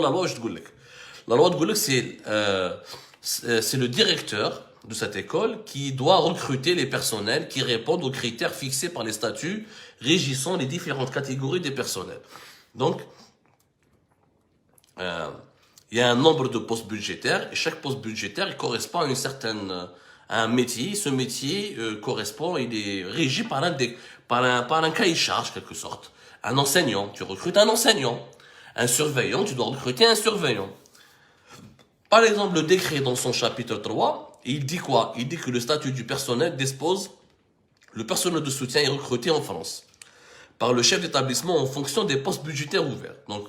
la loi, je te dis. La loi de c'est le directeur de cette école qui doit recruter les personnels qui répondent aux critères fixés par les statuts régissant les différentes catégories des personnels. Donc, il y a un nombre de postes budgétaires et chaque poste budgétaire il correspond à à un métier. Ce métier correspond, il est régi par un cahier de charge quelque sorte. Un enseignant, tu recrutes un enseignant. Un surveillant, tu dois recruter un surveillant. Par exemple, le décret dans son chapitre 3, il dit quoi? Il dit que le statut du personnel dispose, le personnel de soutien est recruté en France par le chef d'établissement en fonction des postes budgétaires ouverts. Donc,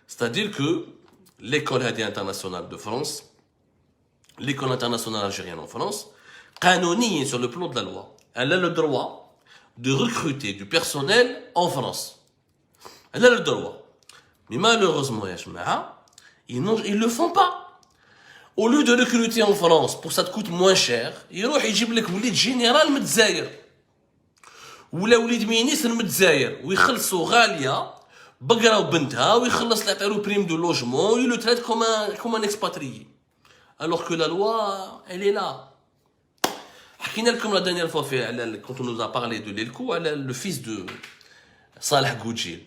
c'est-à-dire que l'école internationale de France, l'école internationale algérienne en France, canonique sur le plan de la loi, elle a le droit de recruter du personnel en France. Elle a le droit. Mais malheureusement, ils ne le font pas. Au lieu de recruter en France pour que ça te coûte moins cher, ils vont يجيب لك وليد جنرال من الجزائر ولا وليد مينيستر من الجزائر ويخلصوا غاليه بقره وبنتها ويخلص اللي يعطيو بريم دو لوجمون ويلو تريت كوم ان اكسباتريي alors que la loi elle est là. حكينا لكم la dernière fois quand on nous a parlé de l'ELCO على le fils de Salah Goudjil,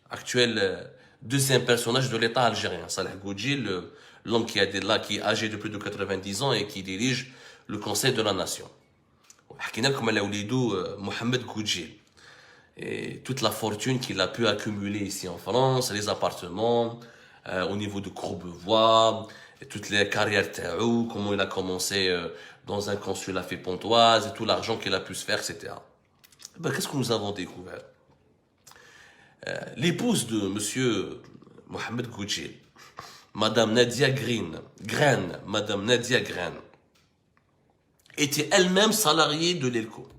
actuel deuxième personnage de l'État algérien. Salah Goudjil, l'homme qui est âgé de plus de 90 ans et qui dirige le Conseil de la Nation. حكينا لكم على وليدو Mohamed Goudjil et toute la fortune qu'il a pu accumuler ici en France, les appartements, au niveau de Courbevoie, et toutes les carrières taou, comment il a commencé dans un consulat fait Pontoise, et tout l'argent qu'il a pu se faire, etc. Ben, qu'est-ce que nous avons découvert? L'épouse de monsieur Mohamed Goudjil, Madame Nadia Graine, Madame Nadia Graine, était elle-même salariée de l'ELCO.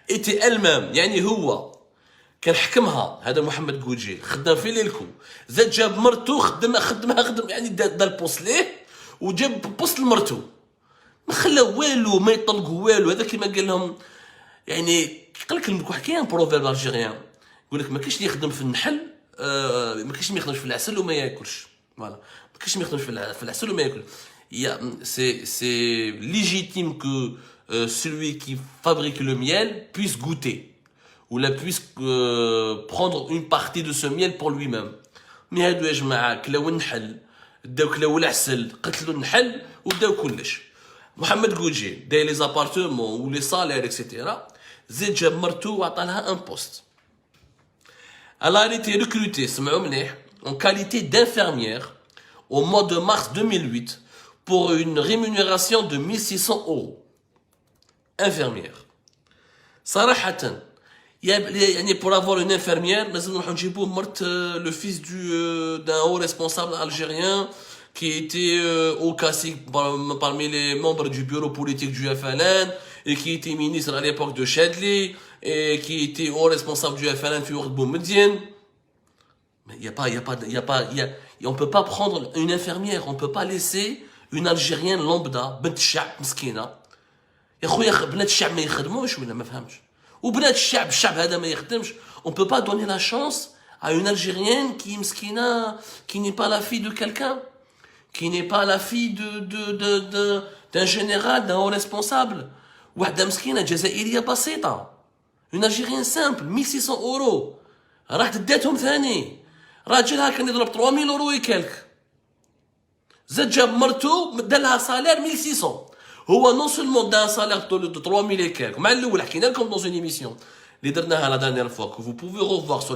était elle-même, يعني هو كان حكمها هذا محمد جوجيل خدام في ليلكو زاد جاب مرتو خدمها يعني دا البوست ليه وجاب بوست لمرتو ما خلى والو ما يطلقوا والو هذا كيما قال لهم يعني قال لك كاين بروفيرب الجيريان يقول لك ما كاينش اللي يخدم في النحل ما كاينش اللي يخدم في العسل وما ياكلش فوالا ما كاينش اللي يخدم في العسل وما ياكل c'est légitime que celui qui fabrique le miel puisse goûter ou la puisse prendre une partie de ce miel pour lui-même. Mais هادو يا جماعه كلاو النحل داو كلاو العسل قتلوا النحل وداو كلش. محمد جوجيل داير لي زابارتمون و لي سالير اكسيتيرا زيد جاب مرتو وعطى لها ان بوست. Elle a été recrutée, سمعوا مليح, en qualité d'infirmière au mois de mars 2008 pour une rémunération de 1600 €. Infirmière. صراحة يعني pour avoir une infirmière لازم نروحو نجيبوه مرت le fils d'un haut responsable algérien qui était haut cacique parmi les membres du bureau politique du FLN et qui était ministre à l'époque de Chadli et qui était haut responsable du FLN في وقت Boumediene. Mais on peut pas prendre une infirmière, on peut pas laisser une Algérienne lambda بنت الشعب مسكينة. يا خويا بنات الشعب ما يخدموش ولا ما فهمتش وبنات الشعب هذا ما يخدمش. On peut pas donner la chance à une Algérienne qui est مسكينة, qui n'est pas la fille de quelqu'un, qui n'est pas la fille d'un général, d'un haut responsable. واحدة مسكينة جزائرية بسيطة, une Algérienne simple 1600 €. راحت داتهم ثاني, راجلها كان يضرب 3000 € وكالك, زاد جاب مرتو دالها صالير 1600. هو non seulement d'un salaire de 3000 et quelques, مع الاول حكينا لكم dans une émission اللي درناها la dernière fois que vous pouvez revoir sur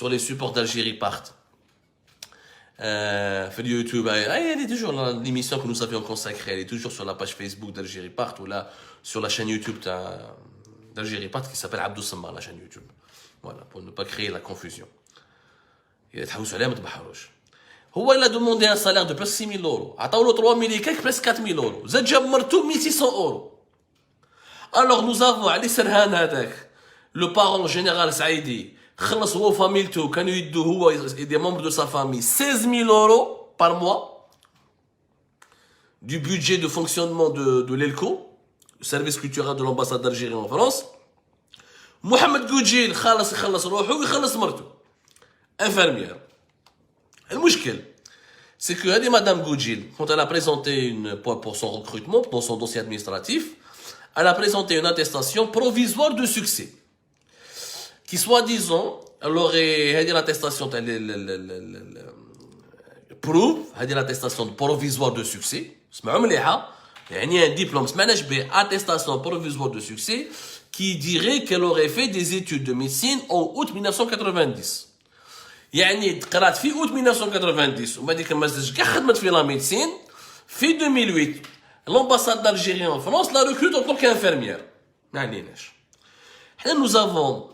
les supports d'Algérie Part في YouTube. Elle est toujours l'émission que nous avions consacrée, elle est toujours sur la page Facebook d'Algérie Part ou là sur la chaîne YouTube d'Algérie Part qui s'appelle Abdou Samar, la chaîne YouTube. Voilà, pour ne pas créer la confusion. Il تحوسوا عليها ما تبحروش. هو il a demandé un salaire de presque 6000 €. عطاولو 3000 et quelques, presque 4000 €. زاد جاب مرتو 1600 €. Alors nous avons علي سرهان هذاك le parent général Saïdi خلص هو فاميلتو كانوا يدو هو des membres de sa famille 16000 € par mois du budget de fonctionnement de l'ELCO, le service culturel de l'ambassade d'Algérie en France. محمد جوجيل خلص يخلص روحه ويخلص مرته. infirmière. Le mushkil, c'est que Madame Goudjil, quand elle a présenté pour son recrutement, dans son dossier administratif, elle a présenté une attestation provisoire de succès. Qui soi-disant, elle aurait l'attestation prouve, l'attestation provisoire de succès. Il y a un diplôme, attestation provisoire de succès, qui dirait qu'elle aurait fait des études de médecine en août 1990. يعني تقرات في août 1990 وما ديك المزج كاع خدمت في لا ميديسين في 2008 l'ambassade d'Algérie en France la recrute en tant qu'infirmière. ما عليناش. Nous avons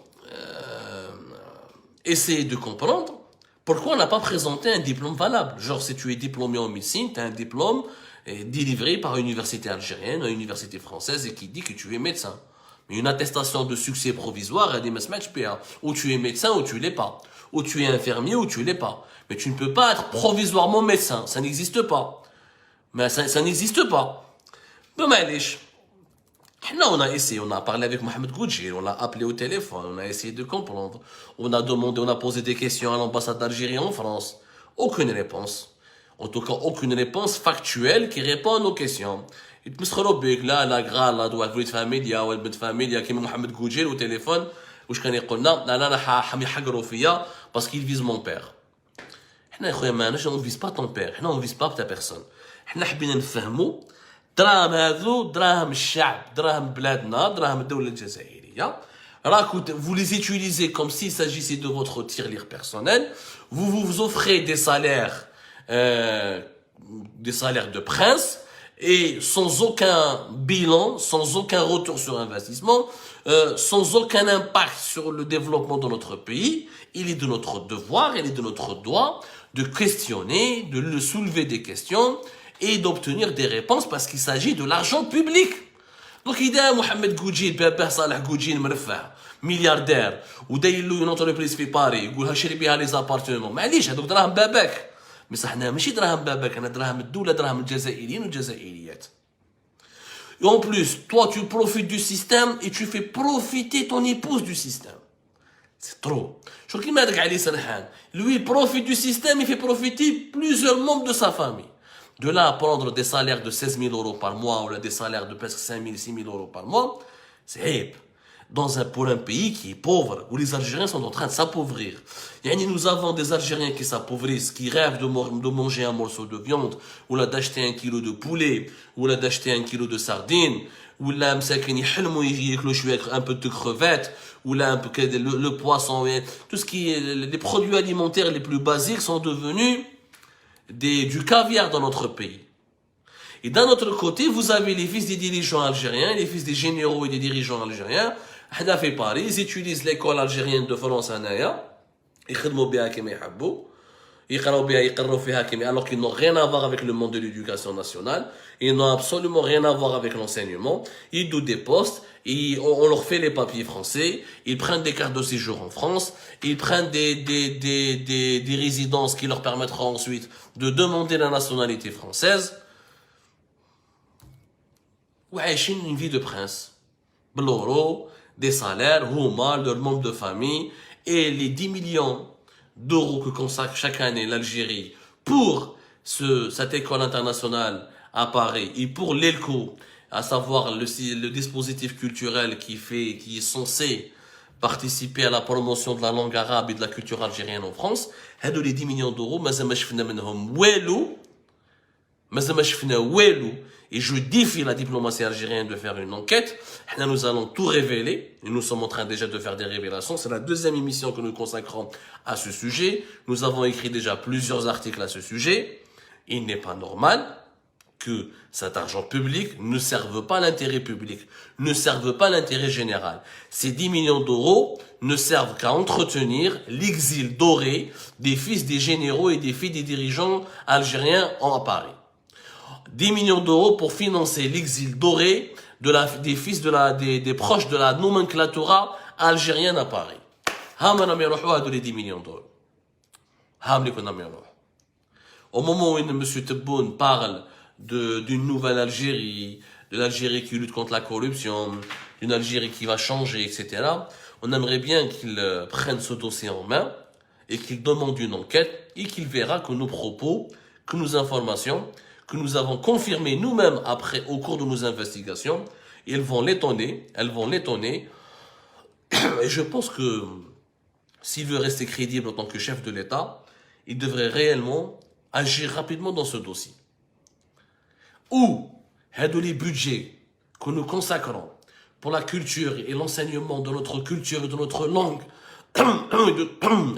essayé de comprendre pourquoi on n'a pas présenté un diplôme valable. Genre, si tu es diplômé en médecine, tu as un diplôme délivré par une université algérienne, une université française, et qui dit que tu es médecin. Mais une attestation de succès provisoire, elle dit, ou tu es médecin ou tu l'es pas. Ou tu es infirmier ou tu l'es pas. Mais tu ne peux pas être provisoirement médecin. Ça n'existe pas. Mais ça n'existe pas. Ben, معليش. Là, on a essayé, on a parlé avec Mohamed Goudjil, on l'a appelé au téléphone, on a essayé de comprendre. On a demandé, on a posé des questions à l'ambassade d'Algérie en France. Aucune réponse. En tout cas, aucune réponse factuelle qui répond à nos questions. يتمسخروا بك لا لا غرا لا دوات وليد فاميليا ولا بنت فاميليا كيما محمد جوجيل au téléphone واش كان يقولنا لا انا حام يحقروا فيا parce qu'il vise mon père. حنا يا خويا ماناش on vise pas ton père, حنا on vise pas ta personne. حنا حبينا نفهموا دراهم هذو دراهم الشعب, دراهم بلادنا, دراهم الدولة الجزائرية. راكو vous les utilisez comme s'il s'agissait de votre tirelire personnel. Vous offrez des salaires de prince et sans aucun bilan, sans aucun retour sur investissement, sans aucun impact sur le développement de notre pays. Il est de notre devoir, il est de notre droit de questionner, de le soulever des questions et d'obtenir des réponses parce qu'il s'agit de l'argent public. Donc il dit à Mohamed Goudjil, Papa Salah Goudjil مرفع milliardaire وداير له une entreprise في باري يقولها شري بها les appartements. معليش هذوك دراهم باباك. بس احنا ماشي دراهم باباك, انا دراهم الدولة, دراهم الجزائريين والجزائريات. Et en plus, toi tu profites du système et tu fais profiter ton épouse du système. C'est trop. شو كيما هذاك علي سرحان. Lui il profite du système, il fait profiter plusieurs membres de sa famille. De là à prendre des salaires de 16 000 euros par mois ou des salaires de presque 5 000, 6 000 euros par mois, c'est pour un pays qui est pauvre, où les Algériens sont en train de s'appauvrir. Nous avons des Algériens qui s'appauvrissent, qui rêvent de manger un morceau de viande, ou là d'acheter 1 kilo de poulet, ou là d'acheter 1 kilo de sardines, ou là un peu de crevettes, ou là un peu le poisson, tout ce qui est les produits alimentaires les plus basiques sont devenus du caviar dans notre pays. Et d'un autre côté, vous avez les fils des dirigeants algériens, les fils des généraux et des dirigeants algériens. حنا في Paris, ils utilisent l'école algérienne de France هنايا يخدموا بها كما يحبوا, يقراو بها يقروا فيها كما, alors qu'ils n'ont rien à voir avec le monde de l'éducation nationale, ils n'ont absolument rien à voir avec l'enseignement. Ils doutent des postes, on leur fait les papiers français, ils prennent des cartes de séjour en France, ils prennent des résidences qui leur permettront ensuite de demander la nationalité française. وعايشين une vie de prince. بالورو, des salaires, هما, leurs membres de famille, et les 10 millions d'euros que consacre chaque année l'Algérie pour cette école internationale à Paris et pour l'ELCO, à savoir le dispositif culturel qui est censé participer à la promotion de la langue arabe et de la culture algérienne en France. هادو les 10 millions d'euros, مازال ما شفنا منهم والو, مازال ما شفنا والو. Et je défie la diplomatie algérienne de faire une enquête. Nous allons tout révéler. Et nous sommes en train déjà de faire des révélations. C'est la deuxième émission que nous consacrons à ce sujet. Nous avons écrit déjà plusieurs articles à ce sujet. Il n'est pas normal que cet argent public ne serve pas l'intérêt public, ne serve pas l'intérêt général. Ces 10 millions d'euros ne servent qu'à entretenir l'exil doré des fils des généraux et des filles des dirigeants algériens à Paris. 10 millions d'euros pour financer l'exil doré des fils des proches de la nomenclatura algérienne à Paris. Les 10 millions d'euros. Au moment où M. Tebboune parle d'une nouvelle Algérie, de l'Algérie qui lutte contre la corruption, d'une Algérie qui va changer, etc., on aimerait bien qu'il prenne ce dossier en main et qu'il demande une enquête et qu'il verra que nos propos, que nos informations, que nous avons confirmées nous-mêmes après au cours de nos investigations, elles vont l'étonner. Et je pense que s'il veut rester crédible en tant que chef de l'État, il devrait réellement agir rapidement dans ce dossier. Ou, les budgets que nous consacrons pour la culture et l'enseignement de notre culture et de notre langue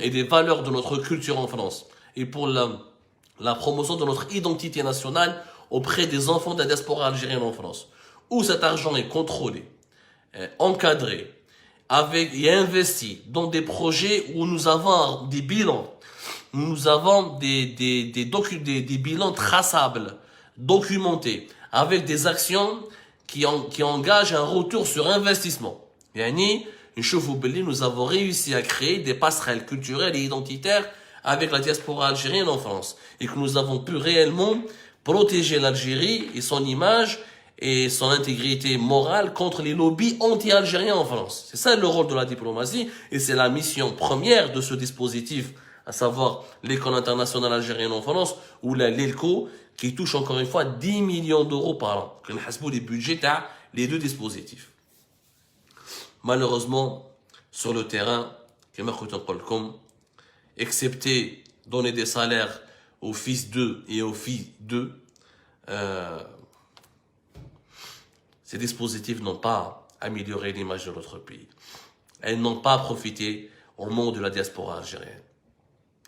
et des valeurs de notre culture en France et pour la promotion de notre identité nationale auprès des enfants de la diaspora algérienne en France, où cet argent est contrôlé, encadré, et investi dans des projets où nous avons des bilans, nous avons des bilans traçables, documentés, avec des actions qui engagent un retour sur investissement. Yani, nous avons réussi à créer des passerelles culturelles et identitaires avec la diaspora algérienne en France. Et que nous avons pu réellement protéger l'Algérie et son image et son intégrité morale contre les lobbies anti-algériens en France. C'est ça le rôle de la diplomatie et c'est la mission première de ce dispositif, à savoir l'École internationale algérienne en France ou l'ELCO, qui touche encore une fois 10 millions d'euros par an. Que nous les budgets les deux dispositifs. Malheureusement, sur le terrain, excepté donner des salaires aux fils d'eux et aux filles d'eux, ces dispositifs n'ont pas amélioré l'image de notre pays. Elles n'ont pas profité au monde de la diaspora algérienne.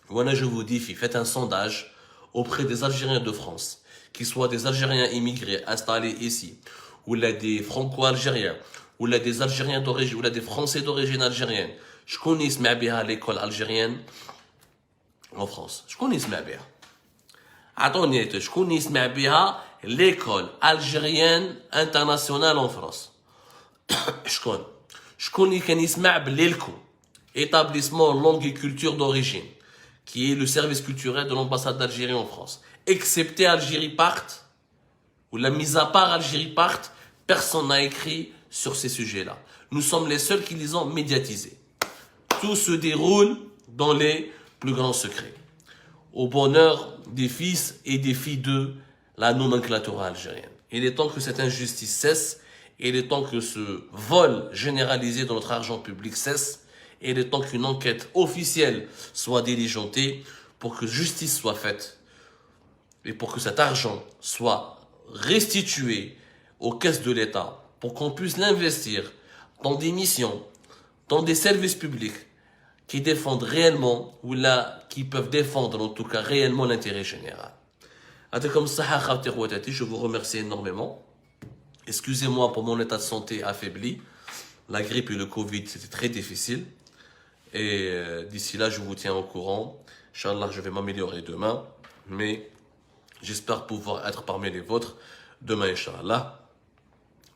Voilà, je vous dis, faites un sondage auprès des Algériens de France, qu'ils soient des Algériens immigrés installés ici, ou là des Franco-Algériens, ou là des Algériens d'origine, ou là des Français d'origine algérienne. Je connais l'école algérienne en France. Je connais l'école algérienne internationale en France. Je connais l'ELCO, établissement langue et culture d'origine, qui est le service culturel de l'ambassade d'Algérie en France. Excepté Algérie Part, ou la mise à part Algérie Part, personne n'a écrit sur ces sujets-là. Nous sommes les seuls qui les ont médiatisés. Tout se déroule dans les plus grands secrets. Au bonheur des fils et des filles de la nomenclature algérienne. Il est temps que cette injustice cesse. Il est temps que ce vol généralisé de notre argent public cesse. Il est temps qu'une enquête officielle soit diligentée pour que justice soit faite et pour que cet argent soit restitué aux caisses de l'État pour qu'on puisse l'investir dans des missions, dans des services publics qui défendent réellement ou là qui peuvent défendre en tout cas réellement l'intérêt général. Je vous remercie énormément. Excusez-moi pour mon état de santé affaibli. La grippe et le Covid, c'était très difficile. Et d'ici là, je vous tiens au courant. Inch'Allah, je vais m'améliorer demain. Mais j'espère pouvoir être parmi les vôtres demain, Inch'Allah,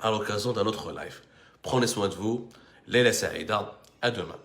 à l'occasion d'un autre live. Prenez soin de vous. Leila Saïda. À demain.